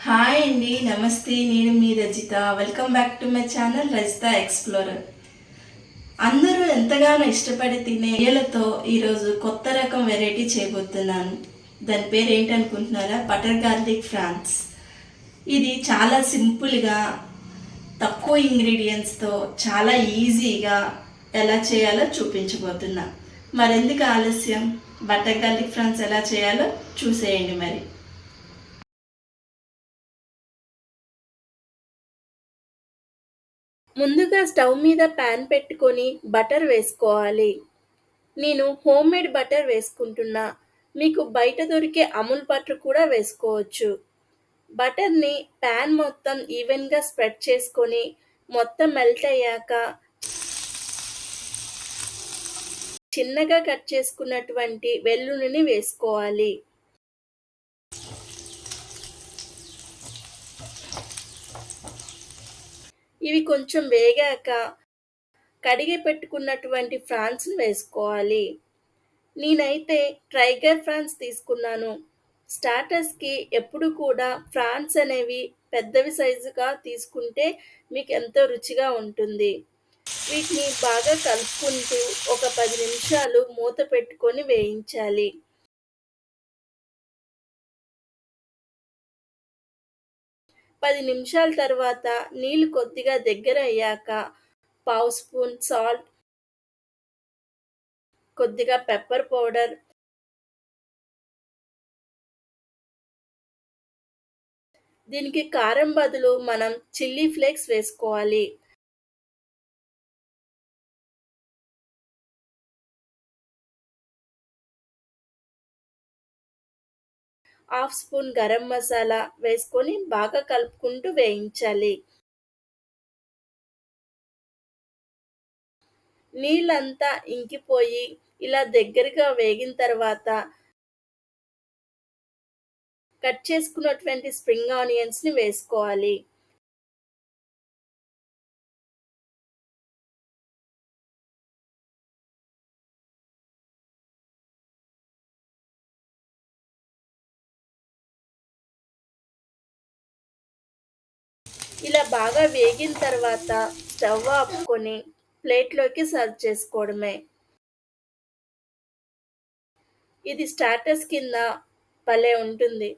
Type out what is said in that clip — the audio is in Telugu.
హాయ్ అండి. నమస్తే. నేను మీ Rajitha. Welcome back to my channel Rajitha explorer. అందరూ ఎంతగానో ఇష్టపడి తినే రొయ్యలతో ఈరోజు కొత్త రకం వెరైటీ చేయబోతున్నాను. దాని పేరు ఏంటనుకుంటున్నారా? Butter garlic France. ఇది చాలా సింపుల్‌గా తక్కువ ఇంగ్రీడియంట్స్‌తో చాలా ఈజీగా ఎలా చేయాలో చూపించబోతున్నా. మరెందుకు ఆలస్యం? బటర్ గార్లిక్ ఫ్రాన్స్ ఎలా చేయాలో చూసేయండి మరి. ముందుగా స్టవ్ మీద ప్యాన్ పెట్టుకొని బటర్ వేసుకోవాలి. నేను హోమ్ మేడ్ బటర్ వేసుకుంటున్నా. మీకు బయట దొరికే అమూల్ బటర్ కూడా వేసుకోవచ్చు. బటర్‌ని ప్యాన్ మొత్తం ఈవెన్‌గా స్ప్రెడ్ చేసుకొని మొత్తం మెల్ట్ అయ్యాక చిన్నగా కట్ చేసుకున్నటువంటి వెల్లుల్లిని వేసుకోవాలి. ఇవి కొంచెం వేగాక కడిగి పెట్టుకున్నటువంటి ఫ్రాన్స్‌ని వేసుకోవాలి. నేనైతే ట్రైగర్ ఫ్రాన్స్ తీసుకున్నాను. స్టార్టర్స్‌కి ఎప్పుడు కూడా ఫ్రాన్స్ అనేవి పెద్దవి సైజుగా తీసుకుంటే మీకు ఎంతో రుచిగా ఉంటుంది. వీటిని బాగా కలుపుకుంటూ ఒక 10 నిమిషాలు మూత పెట్టుకొని వేయించాలి. 10 నిమిషాల తర్వాత నీళ్ళు కొద్దిగా దగ్గరయ్యాక పావు స్పూన్ సాల్ట్, కొద్దిగా పెప్పర్ పౌడర్, దీనికి కారం బదులు మనం చిల్లీ ఫ్లేక్స్ వేసుకోవాలి. హాఫ్ స్పూన్ గరం మసాలా వేసుకొని బాగా కలుపుకుంటూ వేయించాలి. నీళ్ళంతా ఇంకిపోయి ఇలా దగ్గరగా వేగిన తర్వాత కట్ చేసుకున్నటువంటి స్ప్రింగ్ ఆనియన్స్‌ని వేసుకోవాలి. ఇలా బాగా వేగిన తర్వాత స్టవ్ ఆపుకొని ప్లేట్‌లోకి సర్వ్ చేసుకోవడమే. ఇది స్టార్టర్స్ కింద భలే ఉంటుంది.